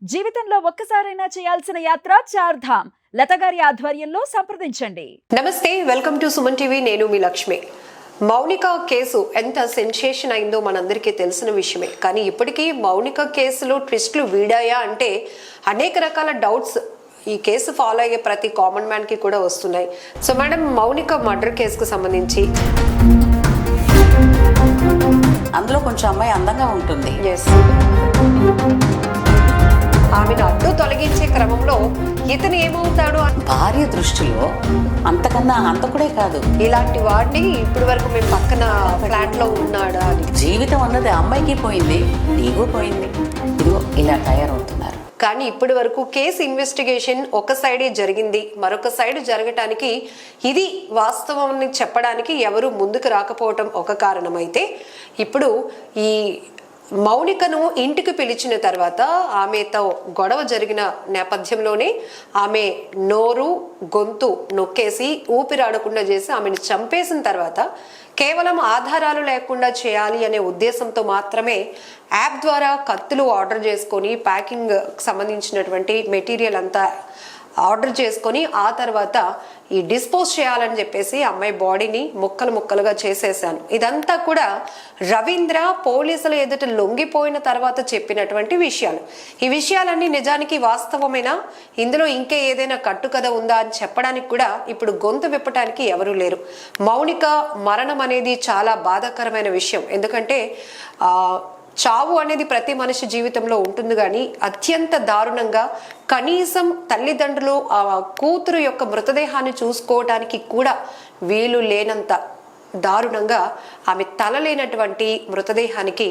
జీవితంలో ఒక్కసారైనా చేయాల్సిన యాత్ర చార్ధామ్. లతగారి ఆధ్వర్యంలో సంప్రదించండి. నమస్తే, వెల్కమ్ టు సుమన్ టీవీ. నేను మీ లక్ష్మి. మౌనిక కేసు ఎంత సెన్సేషన్ అయిందో మనందరికీ తెలిసిన విషయమే. కానీ ఇప్పటికీ మౌనిక కేసులో ట్విస్టులు వీడాయా అంటే అనేక రకాల డౌట్స్ ఈ కేసు ఫాలో అయ్యే ప్రతి కామన్ మ్యాన్ కి కూడా వస్తున్నాయి. సో మేడం, మౌనిక మర్డర్ కేసుకు సంబంధించి అందులో కొంచెం అమ్మాయి అందంగా ఉంటుంది. ఆమెను అడ్డు తొలగించే క్రమంలో ఇతను ఏమవుతాడు భార్య దృష్టిలో అంతకన్నా హంతకుడే కాదు, ఇలాంటి వాడిని ఇప్పటి వరకు మేము పక్కన ఫ్లాట్ లో ఉన్నాడా అని. జీవితం అన్నది అమ్మాయికి పోయింది, నీకు పోయింది. ఇదిగో ఇలా తయారవుతున్నారు. కానీ ఇప్పటి వరకు కేసు ఇన్వెస్టిగేషన్ ఒక సైడే జరిగింది, మరొక సైడ్ జరగటానికి ఇది వాస్తవం చెప్పడానికి ఎవరు ముందుకు రాకపోవటం ఒక కారణమైతే, ఇప్పుడు ఈ మౌనికను ఇంటికి పిలిచిన తర్వాత ఆమెతో గొడవ జరిగిన నేపథ్యంలోనే ఆమె నోరు గొంతు నొక్కేసి ఊపిరాడకుండా చేసి ఆమెను చంపేసిన తర్వాత కేవలం ఆధారాలు లేకుండా చేయాలి అనే ఉద్దేశంతో మాత్రమే యాప్ ద్వారా కత్తులు ఆర్డర్ చేసుకొని ప్యాకింగ్ సంబంధించినటువంటి మెటీరియల్ అంతా ఆర్డర్ చేసుకొని ఆ తర్వాత ఈ డిస్పోజ్ చేయాలని చెప్పేసి అమ్మాయి బాడీని ముక్కలు ముక్కలుగా చేసేసాను. ఇదంతా కూడా రవీంద్ర పోలీసుల ఎదుట లొంగిపోయిన తర్వాత చెప్పినటువంటి విషయాలు. ఈ విషయాలన్నీ నిజానికి వాస్తవమేనా, ఇందులో ఇంకే ఏదైనా కట్టుకథ ఉందా అని చెప్పడానికి కూడా ఇప్పుడు గొంతు విప్పటానికి ఎవరూ లేరు. మౌనిక మరణం అనేది చాలా బాధాకరమైన విషయం. ఎందుకంటే చావు అనేది ప్రతి మనిషి జీవితంలో ఉంటుంది, కానీ అత్యంత దారుణంగా కనీసం తల్లిదండ్రులు ఆ కూతురు యొక్క మృతదేహాన్ని చూసుకోవడానికి కూడా వీలు లేనంత దారుణంగా ఆమె తల లేనటువంటి మృతదేహానికి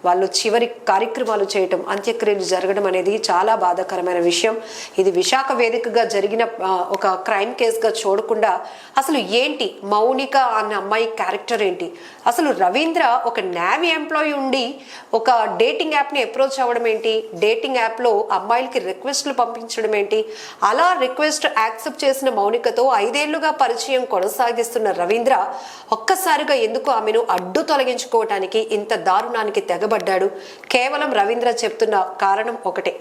వాళ్ళు చివరి కార్యక్రమాలు చేయటం, అంత్యక్రియలు జరగడం అనేది చాలా బాధాకరమైన విషయం. ఇది విశాఖ వేదికగా జరిగిన ఒక క్రైమ్ కేసుగా చూడకుండా అసలు ఏంటి మౌనిక అన్న అమ్మాయి క్యారెక్టర్ ఏంటి, అసలు రవీంద్ర ఒక నేవీ ఎంప్లాయీ ఉండి ఒక డేటింగ్ యాప్ని అప్రోచ్ అవ్వడం ఏంటి, డేటింగ్ యాప్లో అమ్మాయిలకి రిక్వెస్ట్లు పంపించడం ఏంటి, అలా రిక్వెస్ట్ యాక్సెప్ట్ చేసిన మౌనికతో 5 ఏళ్లుగా పరిచయం కొనసాగిస్తున్న రవీంద్ర ఒక్కసారిగా ఎందుకు ఆమెను అడ్డు తొలగించుకోవటానికి ఇంత దారుణానికి తెగబడ్డాడు? కేవలం రవీంద్ర చెప్తున్న కారణం ఒకటే,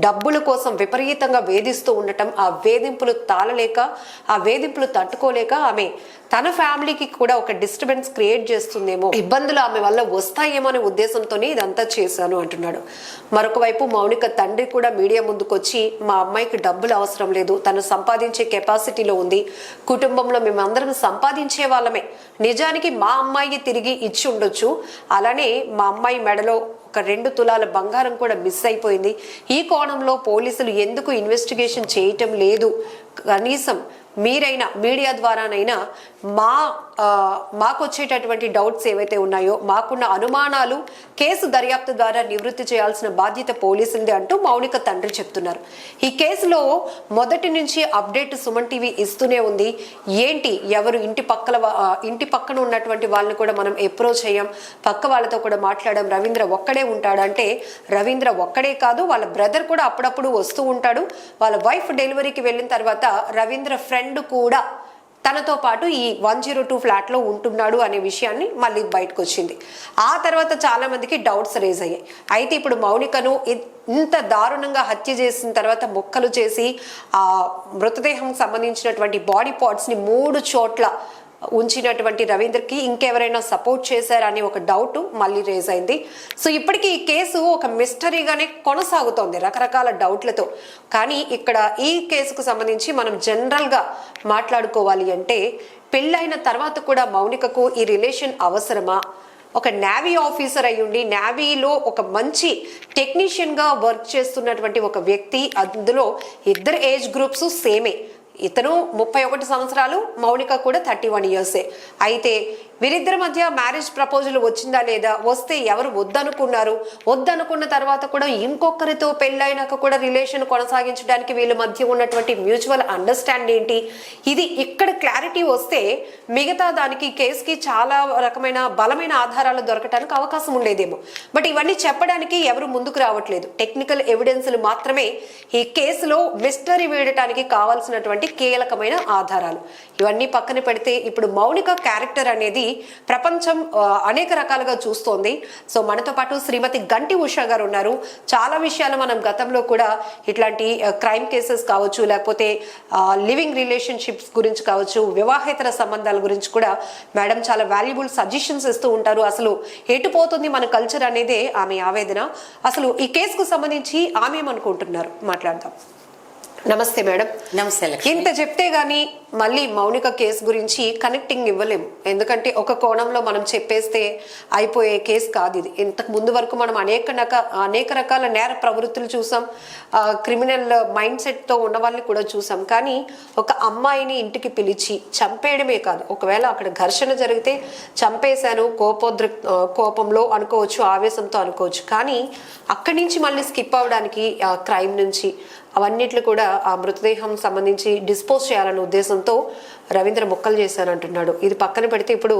డబ్బుల కోసం విపరీతంగా వేధిస్తూ ఉండటం, ఆ వేధింపులు తాళలేక, ఆ వేధింపులు తట్టుకోలేక ఆమె తన ఫ్యామిలీకి కూడా ఒక డిస్టర్బెన్స్ క్రియేట్ చేస్తుందేమో, ఇబ్బందులు ఆమె వల్ల వస్తాయేమో అనే ఉద్దేశంతోనే ఇదంతా చేశాను అంటున్నాడు. మరొక వైపు మౌనిక తండ్రి కూడా మీడియా ముందుకు వచ్చి, మా అమ్మాయికి డబ్బులు అవసరం లేదు, తను సంపాదించే కెపాసిటీలో ఉంది, కుటుంబంలో మేమందరం సంపాదించే వాళ్ళమే, నిజానికి మా అమ్మాయి తిరిగి ఇచ్చి ఉండొచ్చు, అలానే మా అమ్మాయి మెడలో ఒక 2 తులాల బంగారం కూడా మిస్ అయిపోయింది, ఈ కోణంలో పోలీసులు ఎందుకు ఇన్వెస్టిగేషన్ చేయటం లేదు, కనీసం మీరైనా మీడియా ద్వారానైనా మాకు వచ్చేటటువంటి డౌట్స్ ఏవైతే ఉన్నాయో, మాకున్న అనుమానాలు కేసు దర్యాప్తు ద్వారా నివృత్తి చేయాల్సిన బాధ్యత పోలీసులది అంటూ మౌనిక తండ్రి చెప్తున్నారు. ఈ కేసులో మొదటి నుంచి అప్డేట్ సుమన్ టీవీ ఇస్తూనే ఉంది. ఏంటి, ఎవరు ఇంటి పక్కన ఉన్నటువంటి వాళ్ళని కూడా మనం అప్రోచ్ అయ్యాం, పక్క వాళ్ళతో కూడా మాట్లాడాం, రవీంద్ర ఒక్కడే ఉంటాడంటే రవీంద్ర ఒక్కడే కాదు, వాళ్ళ బ్రదర్ కూడా అప్పుడప్పుడు వస్తూ ఉంటాడు, వాళ్ళ వైఫ్ డెలివరీకి వెళ్ళిన తర్వాత రవీంద్ర ఫ్రెండ్ కూడా తనతో పాటు ఈ 102 ఫ్లాట్ లో ఉంటున్నాడు అనే విషయాన్ని మళ్ళీ బయటకు వచ్చింది. ఆ తర్వాత చాలా మందికి డౌట్స్ రేజ్ అయ్యాయి. అయితే ఇప్పుడు మౌనికను ఇంత దారుణంగా హత్య చేసిన తర్వాత ముక్కలు చేసి ఆ మృతదేహం సంబంధించినటువంటి బాడీ పార్ట్స్ ని 3 చోట్ల ఉంచినటువంటి రవీంద్రకి ఇంకెవరైనా సపోర్ట్ చేశారని ఒక డౌట్ మళ్ళీ రేజ్ అయింది. సో ఇప్పటికీ ఈ కేసు ఒక మిస్టరీగానే కొనసాగుతోంది రకరకాల డౌట్లతో. కానీ ఇక్కడ ఈ కేసుకు సంబంధించి మనం జనరల్గా మాట్లాడుకోవాలి అంటే, పెళ్ళైన తర్వాత కూడా మౌనికకు ఈ రిలేషన్ అవసరమా? ఒక నేవీ ఆఫీసర్ అయ్యుండి నేవీలో ఒక మంచి టెక్నీషియన్గా వర్క్ చేస్తున్నటువంటి ఒక వ్యక్తి, అందులో ఇద్దరు ఏజ్ గ్రూప్స్ సేమే, ఇతను 31 సంవత్సరాలు, మౌనిక కూడా 31 ఇయర్సే. అయితే వీరిద్దరి మధ్య మ్యారేజ్ ప్రపోజల్ వచ్చిందా లేదా, వస్తే ఎవరు వద్దనుకున్న తర్వాత కూడా ఇంకొకరితో పెళ్ళైనాక కూడా రిలేషన్ కొనసాగించడానికి వీళ్ళ మధ్య ఉన్నటువంటి మ్యూచువల్ అండర్స్టాండ్ ఏంటి, ఇది ఇక్కడ క్లారిటీ వస్తే మిగతా దానికి కేసుకి చాలా రకమైన బలమైన ఆధారాలు దొరకడానికి అవకాశం ఉండేదేమో. బట్ ఇవన్నీ చెప్పడానికి ఎవరు ముందుకు రావట్లేదు. టెక్నికల్ ఎవిడెన్స్లు మాత్రమే ఈ కేసులో మిస్టరీ వేయడానికి కావాల్సినటువంటి కీలకమైన ఆధారాలు. ఇవన్నీ పక్కన పెడితే ఇప్పుడు మౌనిక క్యారెక్టర్ అనేది ప్రపంచం అనేక రకాలుగా చూస్తోంది. సో మనతో పాటు శ్రీమతి గంటి ఉషా గారు ఉన్నారు. చాలా విషయాలు మనం గతంలో కూడా ఇట్లాంటి క్రైమ్ కేసెస్ కావచ్చు, లేకపోతే లివింగ్ రిలేషన్షిప్స్ గురించి కావచ్చు, వివాహేతర సంబంధాల గురించి కూడా మేడం చాలా వాల్యుబుల్ సజెషన్స్ ఇస్తూ ఉంటారు. అసలు ఎటుపోతుంది మన కల్చర్ అనేదే ఆమె ఆవేదన. అసలు ఈ కేసుకు సంబంధించి ఆమె ఏమనుకుంటున్నారు మాట్లాడదాం. నమస్తే మేడం. నమస్తే లక్ష్మి. ఇంత చెప్తే గానీ మళ్ళీ మౌనిక కేసు గురించి కనెక్టింగ్ ఇవ్వలేము. ఎందుకంటే ఒక కోణంలో మనం చెప్పేస్తే అయిపోయే కేసు కాదు ఇది. ఇంతకు ముందు వరకు మనం అనేక రకాల నేర ప్రవృత్తులు చూసాం, క్రిమినల్ మైండ్ సెట్ తో ఉన్న వాళ్ళని కూడా చూసాం. కానీ ఒక అమ్మాయిని ఇంటికి పిలిచి చంపేయడమే కాదు, ఒకవేళ అక్కడ ఘర్షణ జరిగితే చంపేశాను కోపంలో అనుకోవచ్చు, ఆవేశంతో అనుకోవచ్చు. కానీ అక్కడి నుంచి మళ్ళీ స్కిప్ అవడానికి క్రైమ్ నుంచి అవన్నిట్లు కూడా ఆ మృతదేహం సంబంధించి డిస్పోజ్ చేయాలనే ఉద్దేశంతో రవీంద్ర మొక్కలు చేశానంటున్నాడు. ఇది పక్కన పెడితే ఇప్పుడు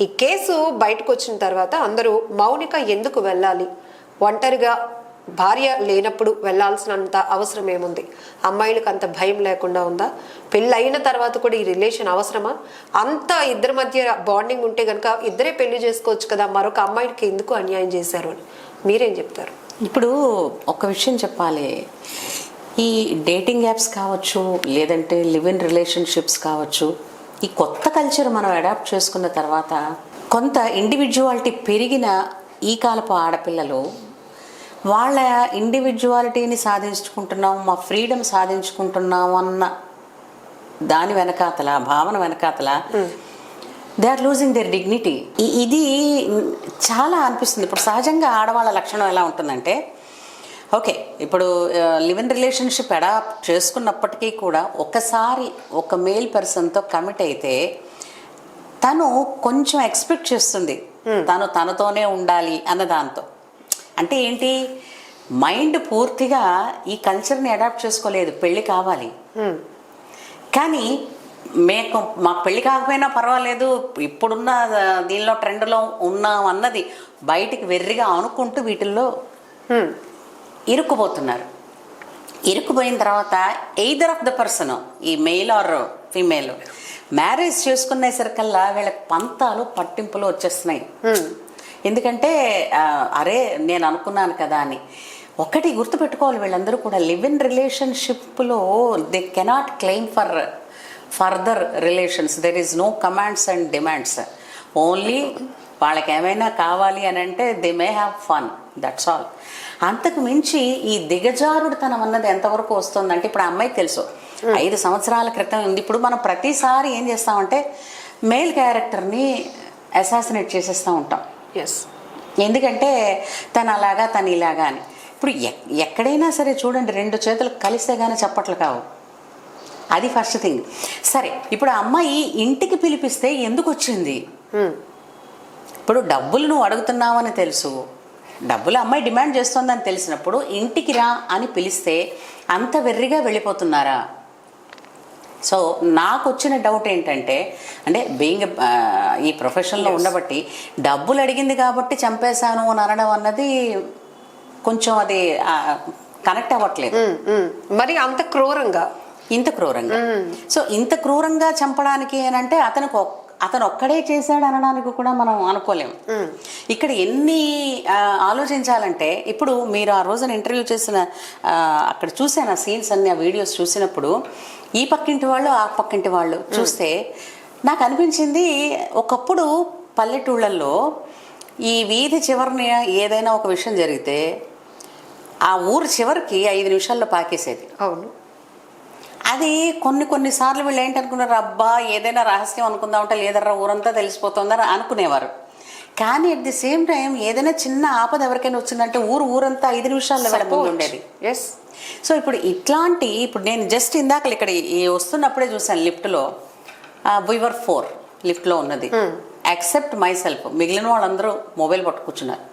ఈ కేసు బయటకు వచ్చిన తర్వాత అందరూ మౌనిక ఎందుకు వెళ్ళాలి, ఒంటరిగా భార్య లేనప్పుడు వెళ్లాల్సినంత అవసరం ఏముంది, అమ్మాయిలకు అంత భయం లేకుండా ఉందా, పెళ్ళైన తర్వాత కూడా ఈ రిలేషన్ అవసరమా, అంత ఇద్దరి మధ్య బాండింగ్ ఉంటే కనుక ఇద్దరే పెళ్లి చేసుకోవచ్చు కదా, మరొక అమ్మాయికి ఎందుకు అన్యాయం చేశారు అని మీరేం చెప్తారు? ఇప్పుడు ఒక విషయం చెప్పాలి. ఈ డేటింగ్ యాప్స్ కావచ్చు, లేదంటే లివ్ ఇన్ రిలేషన్షిప్స్ కావచ్చు, ఈ కొత్త కల్చర్ మనం అడాప్ట్ చేసుకున్న తర్వాత కొంత ఇండివిజువాలిటీ పెరిగిన ఈ కాలపు ఆడపిల్లలు వాళ్ళ ఇండివిజువాలిటీని సాధించుకుంటున్నాం, మా ఫ్రీడమ్ సాధించుకుంటున్నాం అన్న దాని వెనకాతల, భావన వెనకాతల they are losing their dignity. ఇది చాలా అనిపిస్తుంది. ఇప్పుడు సహజంగా ఆడవాళ్ళ లక్షణం ఎలా ఉంటుందంటే, ఓకే ఇప్పుడు లివ్ ఇన్ రిలేషన్షిప్ అడాప్ట్ చేసుకున్నప్పటికీ కూడా ఒకసారి ఒక మేల్ పర్సన్తో కమిట్ అయితే తను కొంచెం ఎక్స్పెక్ట్ చేస్తుంది తనతోనే ఉండాలి అన్న దాంతో. అంటే ఏంటి, మైండ్ పూర్తిగా ఈ కల్చర్ని అడాప్ట్ చేసుకోలేదు, పెళ్ళి కావాలి. కానీ మాకు పెళ్ళి కాకపోయినా పర్వాలేదు, ఇప్పుడున్న దీనిలో ట్రెండ్లో ఉన్నాం అన్నది బయటికి వెర్రిగా అనుకుంటూ వీటిల్లో ఇరుక్కుపోతున్నారు. ఇరుక్కుపోయిన తర్వాత ఎయిదర్ ఆఫ్ ద పర్సన్, ఈ మెయిల్ ఆర్ ఫీమేల్, మ్యారేజ్ చేసుకునేసరికల్లా వీళ్ళకి పంతాలు పట్టింపులు వచ్చేస్తున్నాయి. ఎందుకంటే అరే నేను అనుకున్నాను కదా అని. ఒకటి గుర్తుపెట్టుకోవాలి, వీళ్ళందరూ కూడా లివ్ ఇన్ రిలేషన్షిప్లో they cannot claim for further relations. There is no commands and demands. Only వాళ్ళకి ఏమైనా కావాలి అని అంటే they may have fun, that's all. అంతకు మించి ఈ దిగజారుడుతనం అన్నది ఎంతవరకు వస్తుందంటే, ఇప్పుడు ఆ అమ్మాయికి తెలుసు 5 సంవత్సరాల క్రితం ఉంది. ఇప్పుడు మనం ప్రతిసారి ఏం చేస్తామంటే మేల్ క్యారెక్టర్ని అసాసినేట్ చేసేస్తూ ఉంటాం. ఎందుకంటే తను అలాగా తను ఇలాగా అని. ఇప్పుడు ఎక్కడైనా సరే చూడండి, 2 చేతులు కలిస్తే కానీ చప్పట్లు కావు. అది ఫస్ట్ థింగ్. సరే, ఇప్పుడు ఆ అమ్మాయి ఇంటికి పిలిపిస్తే ఎందుకు వచ్చింది? ఇప్పుడు డబ్బులు నువ్వు అడుగుతున్నావని తెలుసు, డబ్బులు అమ్మాయి డిమాండ్ చేస్తోందని తెలిసినప్పుడు ఇంటికి రా అని పిలిస్తే అంత వెర్రిగా వెళ్ళిపోతున్నారా? సో నాకు వచ్చిన డౌట్ ఏంటంటే, అంటే బీయింగ్ ఈ ప్రొఫెషన్లో ఉండబట్టి డబ్బులు అడిగింది కాబట్టి చంపేశాను అని అనడం అన్నది కొంచెం అది కనెక్ట్ అవ్వట్లేదు. మరి అంత క్రూరంగా, ఇంత క్రూరంగా. సో ఇంత క్రూరంగా చంపడానికి ఏనంటే అతను ఒక్కడే చేశాడు అనడానికి కూడా మనం అనుకోలేము. ఇక్కడ ఎన్ని ఆలోచించాలంటే, ఇప్పుడు మీరు ఆ రోజున ఇంటర్వ్యూ చేసిన అక్కడ చూసాను ఆ సీన్స్ అన్ని, ఆ వీడియోస్ చూసినప్పుడు ఈ పక్కింటి వాళ్ళు ఆ పక్కింటి వాళ్ళు చూస్తే నాకు అనిపించింది, ఒకప్పుడు పల్లెటూళ్ళల్లో ఈ వీధి చివరిని ఏదైనా ఒక విషయం జరిగితే ఆ ఊరు చివరికి 5 నిమిషాల్లో పాకేసేది. అవును. అది కొన్నిసార్లు వీళ్ళు ఏంటనుకున్నారు, అబ్బా ఏదైనా రహస్యం అనుకుందాం అంటే లేదర్రా ఊరంతా తెలిసిపోతుందని అనుకునేవారు. కానీ అట్ ది సేమ్ టైం ఏదైనా చిన్న ఆపద ఎవరికైనా వచ్చిందంటే ఊరంతా 5 నిమిషాల్లో వెళ్ళి ఉండేది. సో ఇప్పుడు ఇప్పుడు నేను జస్ట్ ఇందాక ఇక్కడ వస్తున్నప్పుడే చూసాను లిఫ్ట్లో, వీవర్ 4 లిఫ్ట్లో ఉన్నది, ఎక్సెప్ట్ మై సెల్ఫ్. మిగిలిన వాళ్ళందరూ మొబైల్ పట్టుకూర్చున్నారు.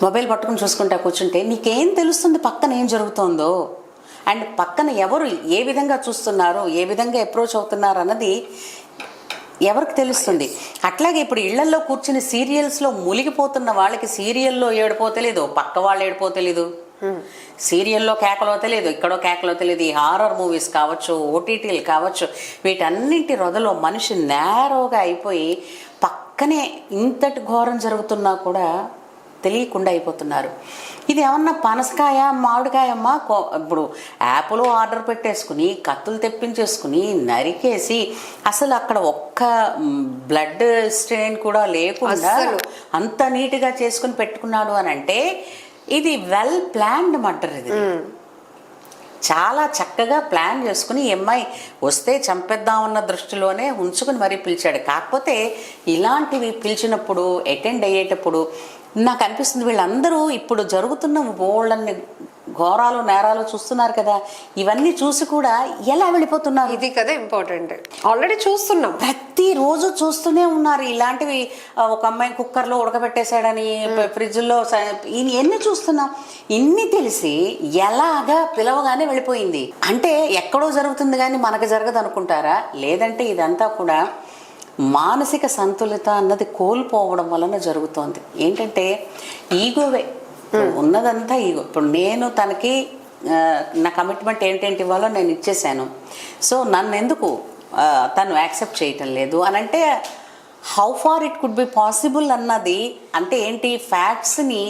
మొబైల్ పట్టుకుని చూసుకుంటా కూర్చుంటే నీకేం తెలుస్తుంది పక్కన ఏం జరుగుతుందో, అండ్ పక్కన ఎవరు ఏ విధంగా చూస్తున్నారు, ఏ విధంగా అప్రోచ్ అవుతున్నారు అన్నది ఎవరికి తెలుస్తుంది. అట్లాగే ఇప్పుడు ఇళ్లల్లో కూర్చుని సీరియల్స్లో మునిగిపోతున్న వాళ్ళకి సీరియల్లో ఏడిపో తెలీదు, పక్క వాళ్ళు ఏడిపో తెలీదు. సీరియల్లో కేకలో తెలియదు, ఇక్కడో కేకలో తెలియదు. ఈ హారర్ మూవీస్ కావచ్చు, ఓటీటీలు కావచ్చు, వీటన్నింటి రొదలో మనిషి నేరోగా అయిపోయి పక్కనే ఇంతటి ఘోరం జరుగుతున్నా కూడా తెలియకుండా అయిపోతున్నారు. ఇది ఏమన్నా పనసకాయ మామిడికాయమ్మా, ఇప్పుడు యాప్లో ఆర్డర్ పెట్టేసుకుని కత్తులు తెప్పించేసుకుని నరికేసి అసలు అక్కడ ఒక్క బ్లడ్ స్ట్రెయిన్ కూడా లేకుండా అంత నీట్గా చేసుకుని పెట్టుకున్నాడు అని అంటే ఇది వెల్ ప్లాన్డ్ మర్డర్. ఇది చాలా చక్కగా ప్లాన్ చేసుకుని ఈ అమ్మాయి వస్తే చంపేద్దామన్న దృష్టిలోనే ఉంచుకుని మరీ పిలిచాడు. కాకపోతే ఇలాంటివి పిలిచినప్పుడు అటెండ్ అయ్యేటప్పుడు నాకు అనిపిస్తుంది వీళ్ళందరూ ఇప్పుడు జరుగుతున్న బోల్డన్ని ఘోరాలు నేరాలు చూస్తున్నారు కదా, ఇవన్నీ చూసి కూడా ఎలా వెళ్ళిపోతున్నారు? ఇది కదా ఇంపార్టెంట్. ఆల్రెడీ చూస్తున్నాం, ప్రతిరోజు చూస్తూనే ఉన్నారు ఇలాంటివి. ఒక అమ్మాయి కుక్కర్లో ఉడకబెట్టేశాడని, ఫ్రిడ్జ్లో ఎన్ని చూస్తున్నాం. ఇన్ని తెలిసి ఎలాగా పిలవగానే వెళ్ళిపోయింది అంటే ఎక్కడో జరుగుతుంది కానీ మనకు జరగదు అనుకుంటారా? లేదంటే ఇదంతా కూడా మానసిక సంతులిత అన్నది కోల్పోవడం వలన జరుగుతోంది. ఏంటంటే ఈగోవే ఉన్నదంతా ఈగో. ఇప్పుడు నేను తనకి నా కమిట్మెంట్ ఏంటేంటి ఇవ్వాలో నేను ఇచ్చేసాను, సో నన్ను ఎందుకు తను యాక్సెప్ట్ చేయటం లేదు అని అంటే how far it could be possible అన్నది అంటే ఏంటి, ఫ్యాక్ట్స్ని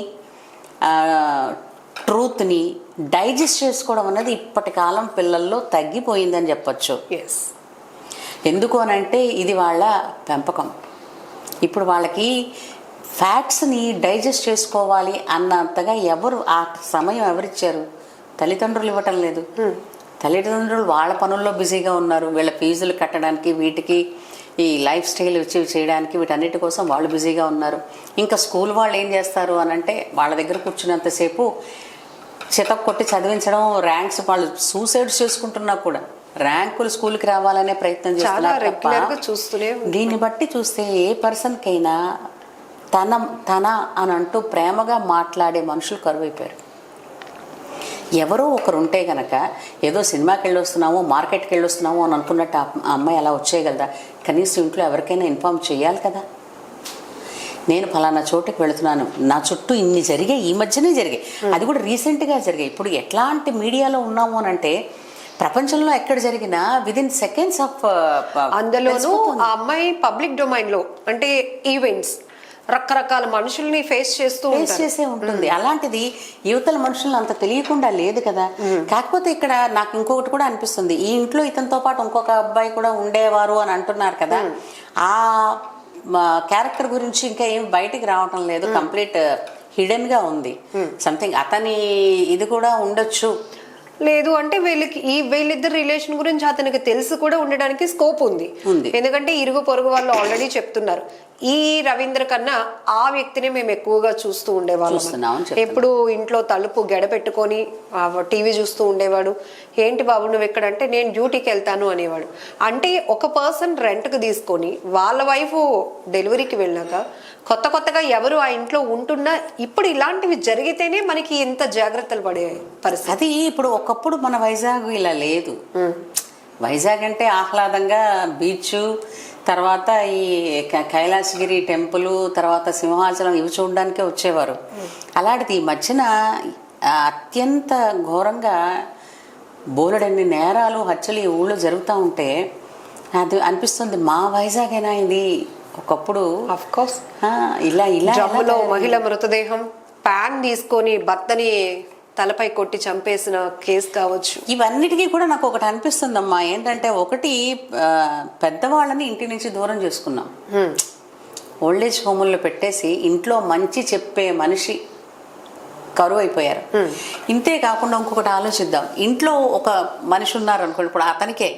ట్రూత్ని డైజెస్ట్ చేసుకోవడం అన్నది ఇప్పటి కాలం పిల్లల్లో తగ్గిపోయిందని చెప్పచ్చు. ఎస్, ఎందుకు అనంటే ఇది వాళ్ళ పెంపకం. ఇప్పుడు వాళ్ళకి ఫ్యాక్ట్స్ని డైజెస్ట్ చేసుకోవాలి అన్నంతగా ఎవరు ఆ సమయం ఎవరిచ్చారు? తల్లిదండ్రులు ఇవ్వటం లేదు. తల్లిదండ్రులు వాళ్ళ పనుల్లో బిజీగా ఉన్నారు. వీళ్ళ ఫీజులు కట్టడానికి, వీటికి ఈ లైఫ్ స్టైల్ చేయడానికి, వీటన్నిటి కోసం వాళ్ళు బిజీగా ఉన్నారు. ఇంకా స్కూల్ వాళ్ళు ఏం చేస్తారు అనంటే వాళ్ళ దగ్గర కూర్చున్నంతసేపు చితక్ కొట్టి చదివించడం, ర్యాంక్స్ వాళ్ళు సూసైడ్స్ చేసుకుంటున్నా కూడా ర్యాంకులు స్కూల్కి రావాలనే ప్రయత్నం చేస్తున్నారు తప్ప దీన్ని బట్టి చూస్తే ఏ పర్సన్కైనా తన అని అంటూ ప్రేమగా మాట్లాడే మనుషులు కరువైపోయారు. ఎవరో ఒకరు ఉంటే గనక ఏదో సినిమాకి వెళ్ళొస్తున్నామో మార్కెట్కి వెళ్ళొస్తున్నామో అని అనుకున్నట్టు ఆ అమ్మాయి అలా వచ్చేయగలదా? కనీసం ఇంట్లో ఎవరికైనా ఇన్ఫార్మ్ చేయాలి కదా, నేను ఫలానా చోటుకి వెళుతున్నాను, నా చుట్టూ ఇన్ని జరిగాయి, ఈ మధ్యనే జరిగాయి, అది కూడా రీసెంట్గా జరిగాయి. ఇప్పుడు ఎట్లాంటి మీడియాలో ఉన్నాము అని అంటే ప్రపంచంలో ఎక్కడ జరిగినా విదిన్ సెకండ్స్ ఆఫ్ అందులోనూ ఆ అమ్మాయి పబ్లిక్ డొమైన్ లో అంటే ఈవెంట్స్ రకరకాల మనుషుల్ని ఫేస్ చేసే ఉంటుంది. అలాంటిది యువతల మనుషులను అంత తెలియకుండా లేదు కదా. కాకపోతే ఇక్కడ నాకు ఇంకొకటి కూడా అనిపిస్తుంది, ఈ ఇంట్లో ఇతనితో పాటు ఇంకొక అబ్బాయి కూడా ఉండేవారు అని అంటున్నారు కదా, ఆ క్యారెక్టర్ గురించి ఇంకా ఏం బయటికి రావటం లేదు, కంప్లీట్ హిడెన్ గా ఉంది. సంథింగ్ అతని ఇది కూడా ఉండొచ్చు. లేదు అంటే వీళ్ళిద్దరు రిలేషన్ గురించి అతనికి తెలిసి కూడా ఉండడానికి స్కోప్ ఉంది. ఎందుకంటే ఇరుగు పొరుగు వాళ్ళు ఆల్రెడీ చెప్తున్నారు, ఈ రవీంద్ర కన్నా ఆ వ్యక్తిని మేము ఎక్కువగా చూస్తూ ఉండేవాళ్ళం. ఎప్పుడు ఇంట్లో తలుపు గెడ పెట్టుకొని టీవీ చూస్తూ ఉండేవాడు. ఏంటి బాబు నువ్వు ఎక్కడంటే నేను డ్యూటీకి వెళ్తాను అనేవాడు. అంటే ఒక పర్సన్ రెంట్కి తీసుకొని వాళ్ళ వైఫ్ డెలివరీకి వెళ్ళాక కొత్తగా ఎవరు ఆ ఇంట్లో ఉంటున్నా ఇప్పుడు ఇలాంటివి జరిగితేనే మనకి ఎంత జాగ్రత్తలు పడే పరిస్థితి. అది ఇప్పుడు ఒకప్పుడు మన వైజాగ్ ఇలా లేదు. వైజాగ్ అంటే ఆహ్లాదంగా బీచ్, తర్వాత ఈ కైలాసగిరి టెంపుల్, తర్వాత సింహాచలం ఇవి చూడడానికే వచ్చేవారు. అలాంటిది ఈ మధ్యన అత్యంత ఘోరంగా బోలెడన్ని నేరాలు హత్యలు ఈ ఊళ్ళో జరుగుతూ ఉంటే అది అనిపిస్తుంది, మా వైజాగ్ అయినా ఇది ఒకప్పుడు ఆఫ్ కోర్స్ ఇలా డ్రమ్ములో మహిళ మృతదేహం ప్యాన్ తీసుకొని భర్తని తలపై కొట్టి చంపేసిన కేసు కావచ్చు. ఇవన్నిటికీ కూడా నాకు ఒకటి అనిపిస్తుందమ్మా, ఏంటంటే ఒకటి పెద్దవాళ్ళని ఇంటి నుంచి దూరం చేసుకున్నాం, ఓల్డేజ్ హోముల్లో పెట్టేసి ఇంట్లో మంచి చెప్పే మనిషి కరువు అయిపోయారు. ఇంతే కాకుండా ఇంకొకటి ఆలోచిద్దాం, ఇంట్లో ఒక మనిషి ఉన్నారు అనుకోండి, ఇప్పుడు అతనికే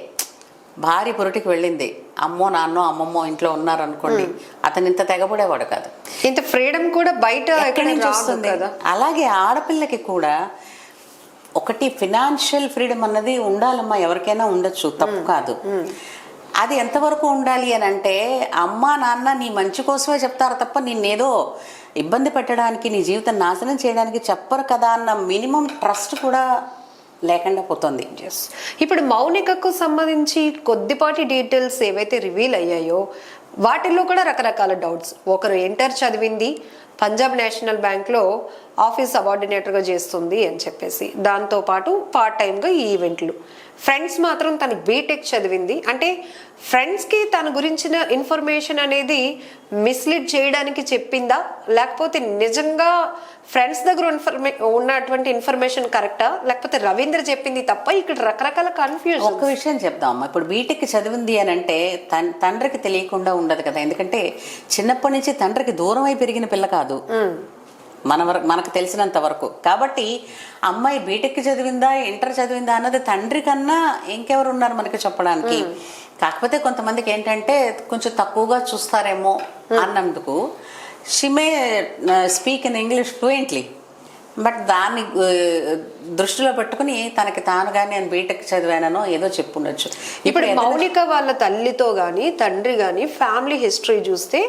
భార్య పురటికి వెళ్ళింది, అమ్మో నాన్నో అమ్మమ్మో ఇంట్లో ఉన్నారు అనుకోండి, అతను ఇంత తెగబడేవాడు కాదు, ఇంత ఫ్రీడమ్ కూడా బయట ఎక్కడి నుంచి వస్తుంది కదా. అలాగే ఆడపిల్లకి కూడా ఒకటి ఫినాన్షియల్ ఫ్రీడమ్ అన్నది ఉండాలమ్మా, ఎవరికైనా ఉండొచ్చు, తప్పు కాదు. అది ఎంతవరకు ఉండాలి అని అంటే అమ్మ నాన్న నీ మంచి కోసమే చెప్తారు తప్ప నిన్నేదో ఇబ్బంది పెట్టడానికి, నీ జీవితం నాశనం చేయడానికి చెప్పరు కదా అన్న మినిమం ట్రస్ట్ కూడా లేకుండా పోతుంది. ఇప్పుడు మౌనికకు సంబంధించి కొద్దిపాటి డీటెయిల్స్ ఏవైతే రివీల్ అయ్యాయో వాటిల్లో కూడా రకరకాల డౌట్స్. ఒకరు ఇంటర్ చదివింది, పంజాబ్ నేషనల్ బ్యాంక్లో ఆఫీస్ సబార్డినేటర్గా చేస్తుంది అని చెప్పేసి, దాంతోపాటు పార్ట్ టైంగా ఈ ఈవెంట్లు. ఫ్రెండ్స్ మాత్రం తను బీటెక్ చదివింది అంటే ఫ్రెండ్స్కి తన గురించిన ఇన్ఫర్మేషన్ అనేది మిస్లీడ్ చేయడానికి చెప్పిందా, లేకపోతే నిజంగా ఫ్రెండ్స్ దగ్గర ఉన్నటువంటి ఇన్ఫర్మేషన్ కరెక్టా, లేకపోతే రవీంద్ర చెప్పింది తప్ప? ఇక్కడ రకరకాల కన్ఫ్యూజన్. ఒక్క విషయం చెప్దాం, ఇప్పుడు బీటెక్ చదివింది అని అంటే తండ్రికి తెలియకుండా ఉండదు కదా, ఎందుకంటే చిన్నప్పటి నుంచి తండ్రికి దూరం అయి పెరిగిన పిల్ల కాదు మనకు తెలిసినంత వరకు. కాబట్టి అమ్మాయి బీటెక్ చదివిందా ఇంటర్ చదివిందా అన్నది తండ్రి కన్నా ఇంకెవరు ఉన్నారు మనకి చెప్పడానికి. కాకపోతే కొంతమందికి ఏంటంటే కొంచెం తక్కువగా చూస్తారేమో అన్నందుకు she may speak in English fluently, but దాన్ని దృష్టిలో పెట్టుకుని తనకి తానుగానే నేను బీటెక్ చదివానో ఏదో చెప్పుండొచ్చు. ఇప్పుడు మౌనిక వాళ్ళ తల్లితో కానీ తండ్రి కానీ ఫ్యామిలీ హిస్టరీ చూస్తే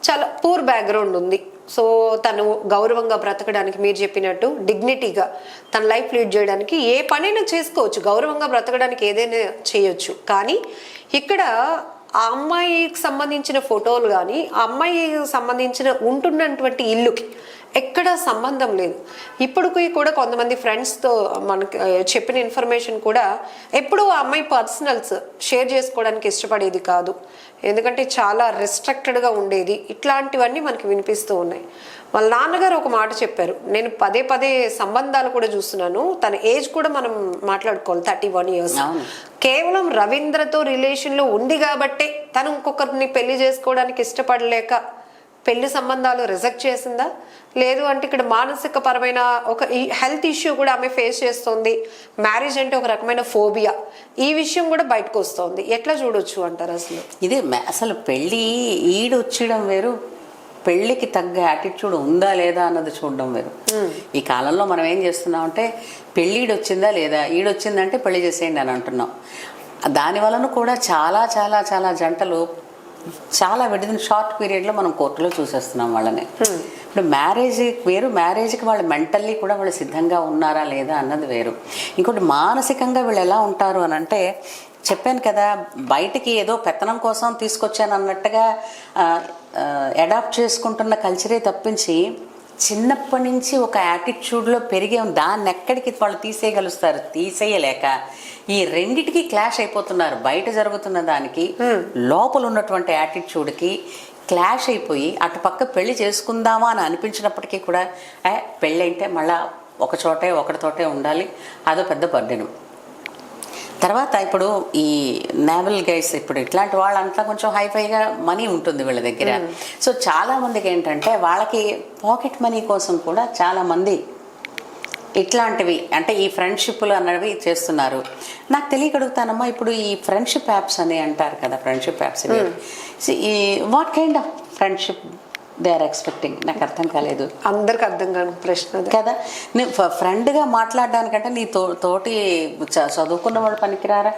చాలా పూర్ బ్యాక్గ్రౌండ్ ఉంది. సో తను గౌరవంగా బ్రతకడానికి మీరు చెప్పినట్టు డిగ్నిటీగా తన లైఫ్ లీడ్ చేయడానికి ఏ పనైనా చేసుకోవచ్చు, గౌరవంగా బ్రతకడానికి ఏదైనా చేయొచ్చు. కానీ ఇక్కడ ఆ అమ్మాయికి సంబంధించిన ఫోటోలు కానీ ఆ అమ్మాయికి సంబంధించిన ఉంటున్నటువంటి ఇల్లుకి ఎక్కడ సంబంధం లేదు. ఇప్పటికి కూడా కొంతమంది ఫ్రెండ్స్తో మనకి చెప్పిన ఇన్ఫర్మేషన్ కూడా ఎప్పుడూ ఆ అమ్మాయి పర్సనల్స్ షేర్ చేసుకోవడానికి ఇష్టపడేది కాదు, ఎందుకంటే చాలా రెస్ట్రిక్టెడ్గా ఉండేది. ఇట్లాంటివన్నీ మనకి వినిపిస్తూ ఉన్నాయి. వాళ్ళ నాన్నగారు ఒక మాట చెప్పారు, నేను పదే పదే సంబంధాలు కూడా చూస్తున్నాను, తన ఏజ్ కూడా మనం మాట్లాడుకోవాలి 31 years. కేవలం రవీంద్రతో రిలేషన్లో ఉంది కాబట్టే తను ఇంకొకరిని పెళ్లి చేసుకోవడానికి ఇష్టపడలేక పెళ్లి సంబంధాలు రిజెక్ట్ చేసిందా, లేదు అంటే ఇక్కడ మానసిక పరమైన ఒక హెల్త్ ఇష్యూ కూడా ఆమె ఫేస్ చేస్తుంది, మ్యారేజ్ అంటే ఒక రకమైన ఫోబియా, ఈ విషయం కూడా బయటకు వస్తుంది. ఎట్లా చూడొచ్చు అంటారు అసలు? ఇది అసలు పెళ్ళి ఈడొచ్చడం వేరు, పెళ్ళికి తగ్గ యాటిట్యూడ్ ఉందా లేదా అన్నది చూడడం వేరు. ఈ కాలంలో మనం ఏం చేస్తున్నాం అంటే పెళ్ళిడొచ్చిందా లేదా, ఈడొచ్చిందంటే పెళ్లి చేసేయండి అని అంటున్నాం. దాని వలన కూడా చాలా చాలా చాలా జంటలు చాలా విడిదిన షార్ట్ పీరియడ్లో మనం కోర్టులో చూసేస్తున్నాం వాళ్ళని. ఇప్పుడు మ్యారేజ్ వేరు, మ్యారేజ్కి వాళ్ళు మెంటల్లీ కూడా వాళ్ళు సిద్ధంగా ఉన్నారా లేదా అన్నది వేరు. ఇంకోటి మానసికంగా వీళ్ళు ఎలా ఉంటారు అని అంటే చెప్పాను కదా, బయటికి ఏదో పెత్తనం కోసం తీసుకొచ్చాను అన్నట్టుగా అడాప్ట్ చేసుకుంటున్న కల్చరే తప్పించి చిన్నప్పటి నుంచి ఒక యాటిట్యూడ్లో పెరిగే దాన్ని ఎక్కడికి వాళ్ళు తీసేయగలుస్తారు, తీసేయలేక ఈ రెండిటికి క్లాష్ అయిపోతున్నారు. బయట జరుగుతున్న దానికి లోపల ఉన్నటువంటి యాటిట్యూడ్కి క్లాష్ అయిపోయి అటుపక్క పెళ్లి చేసుకుందామా అని అనిపించినప్పటికీ కూడా పెళ్ళి అంటే మళ్ళా ఒకటితోటే ఉండాలి, అదో పెద్ద బర్డెను. తర్వాత ఇప్పుడు ఈ నేవల్ గైస్ ఇప్పుడు ఇట్లాంటి వాళ్ళంతా కొంచెం హైఫైగా మనీ ఉంటుంది వీళ్ళ దగ్గర. సో చాలా మందికి ఏంటంటే వాళ్ళకి పాకెట్ మనీ కోసం కూడా చాలా మంది ఇట్లాంటివి అంటే ఈ ఫ్రెండ్షిప్లు అన్నవి చేస్తున్నారు. నాకు తెలియగలుగుతానమ్మా, ఇప్పుడు ఈ ఫ్రెండ్షిప్ యాప్స్ అని అంటారు కదా, ఫ్రెండ్షిప్ యాప్స్ ఈ what kind of friendship they are expecting? నాకు అర్థం కాలేదు. అందరికి అర్థం కాని ప్రశ్న కదా. నేను ఫ్రెండ్గా మాట్లాడడానికంటే నీ తోటి చదువుకున్న వాళ్ళు పనికిరారా,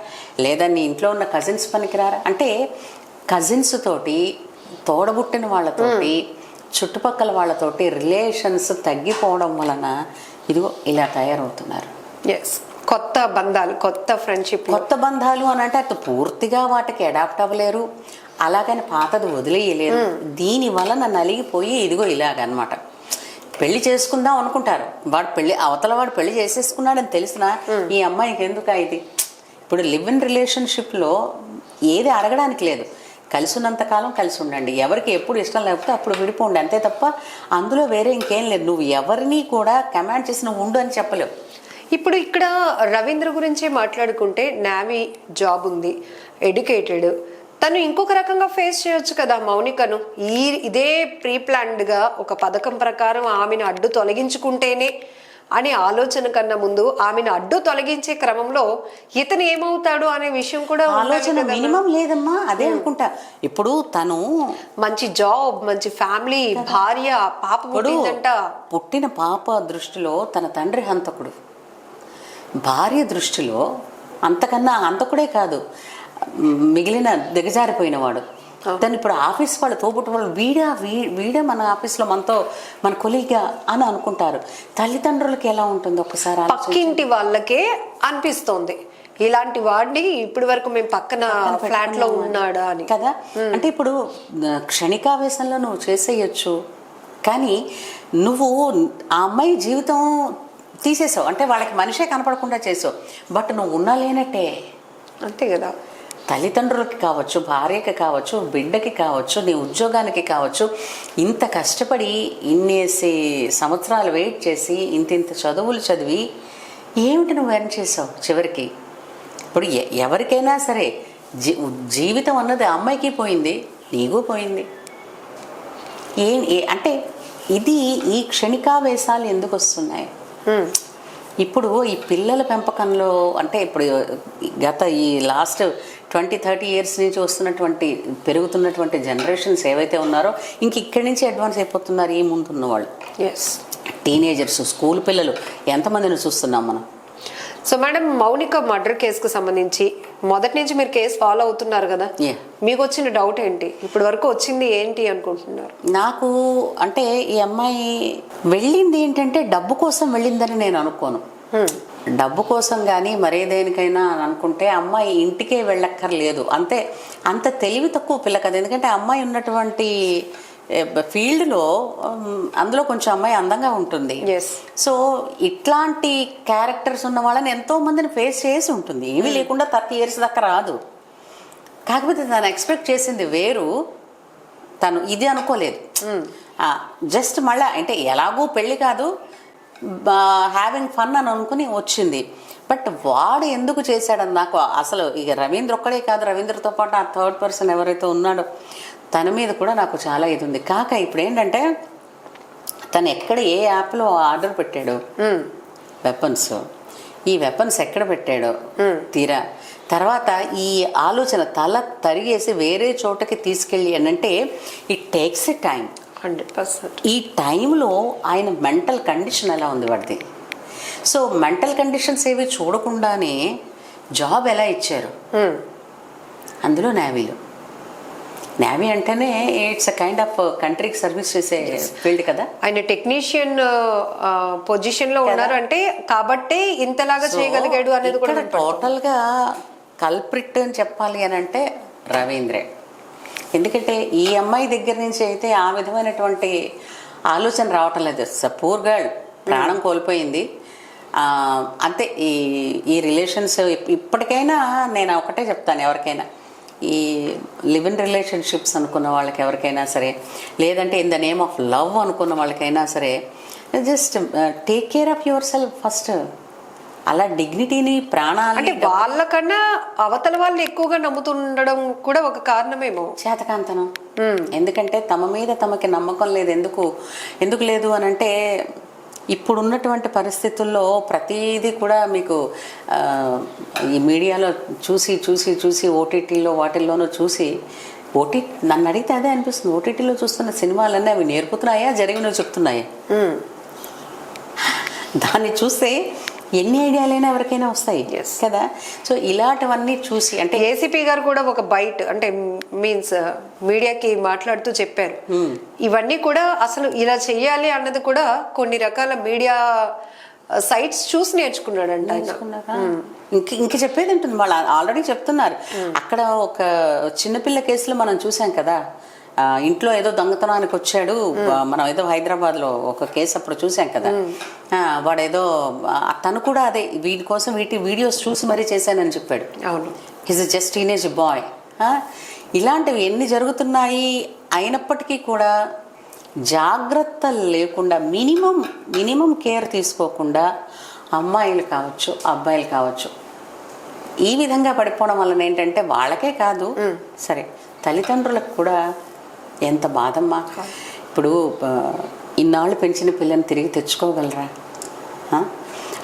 లేదా నీ ఇంట్లో ఉన్న కజిన్స్ పనికిరారా? అంటే కజిన్స్ తోటి, తోడబుట్టిన వాళ్ళతోటి, చుట్టుపక్కల వాళ్ళతోటి రిలేషన్స్ తగ్గిపోవడం వలన ఇదిగో ఇలా తయారవుతున్నారు. కొత్త బంధాలు, కొత్త ఫ్రెండ్షిప్, కొత్త బంధాలు అని అంటే అటు పూర్తిగా వాటికి అడాప్ట్ అవ్వలేరు, అలాగని పాతది వదిలేయలేరు. దీని వలన నలిగిపోయి ఇదిగో ఇలాగనమాట పెళ్లి చేసుకుందాం అనుకుంటారు. అవతల వాడు పెళ్లి చేసేసుకున్నాడని తెలిసినా ఈ అమ్మాయికి ఎందుకు ఇది? ఇప్పుడు లివ్ ఇన్ రిలేషన్షిప్లో ఏది అడగడానికి లేదు, కలిసి ఉన్నంతకాలం కలిసి ఉండండి, ఎవరికి ఎప్పుడు ఇష్టం లేకపోతే అప్పుడు విడిపోండి, అంతే తప్ప అందులో వేరే ఇంకేం లేదు. నువ్వు ఎవరిని కూడా కమాండ్ చేసి నువ్వు ఉండు అని చెప్పలేవు. ఇప్పుడు ఇక్కడ రవీంద్ర గురించే మాట్లాడుకుంటే నేవీ జాబ్ ఉంది, ఎడ్యుకేటెడ్, తను ఇంకొక రకంగా ఫేస్ చేయొచ్చు కదా మౌనికను. ఇదే ప్రీ ప్లాన్డ్గా ఒక పథకం ప్రకారం ఆమెను అడ్డు తొలగించుకుంటేనే అనే ఆలోచన కన్నా ముందు ఆమెను అడ్డు తొలగించే క్రమంలో ఇతను ఏమవుతాడు అనే విషయం కూడా ఆలోచన మినిమం లేదమ్మా. అదే అనుకుంటా. ఇప్పుడు తను మంచి జాబ్, మంచి ఫ్యామిలీ, భార్య, పాప పుట్టిందంట. పుట్టిన పాప దృష్టిలో తన తండ్రి హంతకుడు, భార్య దృష్టిలో అంతకన్నా హంతకుడే కాదు మిగిలిన దిగజారిపోయినవాడు. దాన్ని ఇప్పుడు ఆఫీస్ వాళ్ళు తోబుట్టు వాళ్ళు వీడే మన ఆఫీస్లో మనతో మన కొలీగా అని అనుకుంటారు. తల్లిదండ్రులకి ఎలా ఉంటుంది ఒక్కసారి? పక్కింటి వాళ్ళకే అనిపిస్తోంది ఇలాంటి వాడిని ఇప్పటి వరకు మేము పక్కన ఫ్లాట్ లో ఉన్నాడా అని కదా. అంటే ఇప్పుడు క్షణికావేశంలో నువ్వు చేసేయచ్చు, కానీ నువ్వు ఆ అమ్మాయి జీవితం తీసేసావు, అంటే వాళ్ళకి మనిషే కనపడకుండా చేసావు. బట్ నువ్వు ఉన్నా లేనట్టే. అంతే కదా. తల్లిదండ్రులకి కావచ్చు, భార్యకి కావచ్చు, బిడ్డకి కావచ్చు, నీ ఉద్యోగానికి కావచ్చు, ఇంత కష్టపడి ఇన్నేసి సంవత్సరాలు వెయిట్ చేసి ఇంత చదువులు చదివి ఏమిటి నువ్వు ఎర్న్ చేసావు చివరికి? ఇప్పుడు ఎవరికైనా సరే జీవితం అన్నది అమ్మాయికి పోయింది, నీకు పోయింది. అంటే ఇది ఈ క్షణికావేశాలు ఎందుకు వస్తున్నాయి? ఇప్పుడు ఈ పిల్లల పెంపకంలో అంటే ఇప్పుడు గత ఈ లాస్ట్ 20-30 ఇయర్స్ నుంచి వస్తున్నటువంటి పెరుగుతున్నటువంటి జనరేషన్స్ ఏవైతే ఉన్నారో ఇక్కడి నుంచి అడ్వాన్స్ అయిపోతున్నారు ఈ ముందున్న వాళ్ళు. టీనేజర్స్, స్కూల్ పిల్లలు ఎంతమందిని చూస్తున్నాం మనం. సో మేడం, మౌనిక మర్డర్ కేసుకు సంబంధించి మొదటి నుంచి మీరు కేసు ఫాలో అవుతున్నారు కదా, మీకు వచ్చిన డౌట్ ఏంటి? ఇప్పటి వరకు వచ్చింది ఏంటి అనుకుంటున్నారు? నాకు అంటే ఈ అమ్మాయి వెళ్ళింది ఏంటంటే డబ్బు కోసం వెళ్ళిందని నేను అనుకోను. డబ్బు కోసం కానీ మరేదేనికైనా అని అనుకుంటే అమ్మాయి ఇంటికే వెళ్ళక్కర్లేదు. అంత తెలివి తక్కువ పిల్ల కదా. ఎందుకంటే అమ్మాయి ఉన్నటువంటి ఫీల్డ్లో అందులో కొంచెం అమ్మాయి అందంగా ఉంటుంది. సో ఇట్లాంటి క్యారెక్టర్స్ ఉన్న వాళ్ళని ఎంతో మందిని ఫేస్ చేసి ఉంటుంది. ఏమీ లేకుండా 30 ఇయర్స్ దాకా రాదు. కాకపోతే తను ఎక్స్పెక్ట్ చేసింది వేరు, తను ఇది అనుకోలేదు. జస్ట్ మళ్ళీ అంటే ఎలాగో పెళ్ళి కాదు, హ్యావింగ్ ఫన్ అని అనుకుని వచ్చింది. బట్ వాడు ఎందుకు చేశాడని నాకు అసలు ఇక రవీంద్ర ఒక్కడే కాదు, రవీంద్రతో పాటు ఆ థర్డ్ పర్సన్ ఎవరైతే ఉన్నాడో తన మీద కూడా నాకు చాలా ఇది ఉంది. కాక ఇప్పుడు ఏంటంటే తను ఎక్కడ ఏ యాప్లో ఆర్డర్ పెట్టాడు వెపన్స్, ఈ వెపన్స్ ఎక్కడ పెట్టాడో తీరా తర్వాత ఈ ఆలోచన తల తరిగేసి వేరే చోటకి తీసుకెళ్ళి అంటే ఇట్ టేక్స్ ఎ టైం. 100%. ఈ టైంలో ఆయన మెంటల్ కండిషన్ ఎలా ఉంది వాడిది. సో మెంటల్ కండిషన్స్ ఏవి చూడకుండానే జాబ్ ఎలా ఇచ్చారు అందులో నేవీ అంటేనే ఇట్స్ అ కైండ్ ఆఫ్ కంట్రీకి సర్వీస్ చేసే ఫీల్డ్ కదా. ఆయన టెక్నీషియన్ పొజిషన్ లో ఉన్నారు అంటే కాబట్టే ఇంతలాగా చేయగలిగాడు అనేది కూడా టోటల్ గా కల్ప్రిట్ అని చెప్పాలి అని అంటే రవీంద్రే. ఎందుకంటే ఈ అమ్మాయి దగ్గర నుంచి అయితే ఆ విధమైనటువంటి ఆలోచన రావటం లేదు. పూర్ గర్ల్ ప్రాణం కోల్పోయింది అంతే. ఈ రిలేషన్స్ ఇప్పటికైనా నేను ఒకటే చెప్తాను, ఎవరికైనా ఈ లివ్ ఇన్ రిలేషన్షిప్స్ అనుకున్న వాళ్ళకి ఎవరికైనా సరే, లేదంటే in the name of love అనుకున్న వాళ్ళకైనా సరే, just take care of your self first. అలా డిగ్నిటీని, ప్రాణాలు అంటే వాళ్ళకన్నా అవతల వాళ్ళు ఎక్కువగా నమ్ముతుండడం కూడా ఒక కారణమేమో. చేతకాంతనం. ఎందుకంటే తమ మీద తమకి నమ్మకం లేదు. ఎందుకు లేదు అని అంటే ఇప్పుడున్నటువంటి పరిస్థితుల్లో ప్రతిదీ కూడా మీకు ఈ మీడియాలో చూసి ఓటీటీలో వాటిల్లోనూ చూసి నన్ను అడిగితే అదే అనిపిస్తుంది. ఓటీటీలో చూస్తున్న సినిమాలన్నీ అవి నేర్పుతున్నాయా, జరిగినవి చెప్తున్నాయా? దాన్ని చూస్తే ఎన్ని ఐడియాలైనా ఎవరికైనా వస్తాయి కదా. సో ఇలాంటివన్నీ చూసి అంటే ఏసీపీ గారు కూడా ఒక బైట్ అంటే మీన్స్ మీడియాకి మాట్లాడుతూ చెప్పారు, ఇవన్నీ కూడా అసలు ఇలా చెయ్యాలి అన్నది కూడా కొన్ని రకాల మీడియా సైట్స్ చూసి నేర్చుకున్నాడంట. ఇంక చెప్పేది ఉంటుంది, వాళ్ళు ఆల్రెడీ చెప్తున్నారు. అక్కడ ఒక చిన్నపిల్ల కేసులో మనం చూసాం కదా, ఇంట్లో ఏదో దొంగతనానికి వచ్చాడు. మనం ఏదో హైదరాబాద్లో ఒక కేసు అప్పుడు చూసాం కదా, వాడేదో తను కూడా అదే వీటి కోసం వీడియోస్ చూసి మరీ చేశానని చెప్పాడు. అవును, ఈజ్ జస్ట్ టీనేజ్ బాయ్. ఇలాంటివి ఎన్ని జరుగుతున్నాయి. అయినప్పటికీ కూడా జాగ్రత్తలు లేకుండా మినిమం కేర్ తీసుకోకుండా అమ్మాయిలు కావచ్చు, అబ్బాయిలు కావచ్చు ఈ విధంగా పడిపోవడం వలన ఏంటంటే వాళ్ళకే కాదు సరే తల్లిదండ్రులకు కూడా ఎంత బాధమ్మా. ఇప్పుడు ఇన్నాళ్ళు పెంచిన పిల్లని తిరిగి తెచ్చుకోగలరా?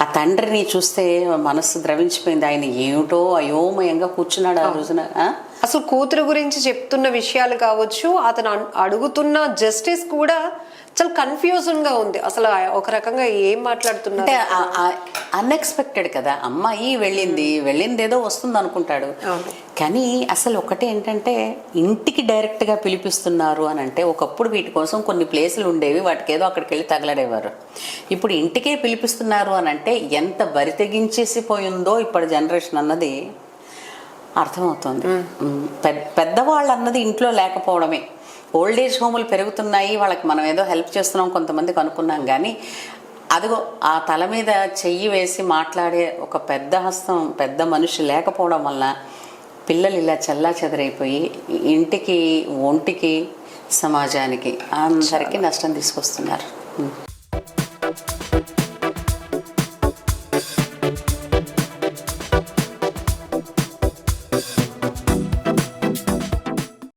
ఆ తండ్రిని చూస్తే మనస్సు ద్రవించిపోయింది. ఆయన ఏమిటో అయోమయంగా కూర్చున్నాడు ఆ రోజున. అసలు కూతురు గురించి చెప్తున్న విషయాలు కావచ్చు, అతను అడుగుతున్న జస్టిస్ కూడా చాలా కన్ఫ్యూజన్ గా ఉంది. అసలు ఒక రకంగా ఏం మాట్లాడుతున్నారు అంటే అన్ఎక్స్పెక్టెడ్ కదా. అమ్మాయి వెళ్ళింది ఏదో వస్తుంది అనుకుంటాడు. కానీ అసలు ఒకటి ఏంటంటే ఇంటికి డైరెక్ట్ గా పిలిపిస్తున్నారు అని అంటే, ఒకప్పుడు వీటి కోసం కొన్ని ప్లేసులు ఉండేవి, వాటికి ఏదో అక్కడికి వెళ్ళి తగలడేవారు. ఇప్పుడు ఇంటికే పిలిపిస్తున్నారు అని అంటే ఎంత బరి తెగించేసిపోయిందో ఇప్పుడు జనరేషన్ అన్నది అర్థమవుతుంది. పెద్దవాళ్ళు అన్నది ఇంట్లో లేకపోవడమే. ఓల్డ్ ఏజ్ హోములు పెరుగుతున్నాయి, వాళ్ళకి మనం ఏదో హెల్ప్ చేస్తున్నాం కొంతమందికి అనుకున్నాం, కానీ అదిగో ఆ తల మీద చెయ్యి వేసి మాట్లాడే ఒక పెద్ద హస్తం, పెద్ద మనిషి లేకపోవడం వల్ల పిల్లలు ఇలా చెల్లా చెదరైపోయి ఇంటికి, ఒంటికి, సమాజానికి అందరికీ నష్టం తీసుకొస్తున్నారు.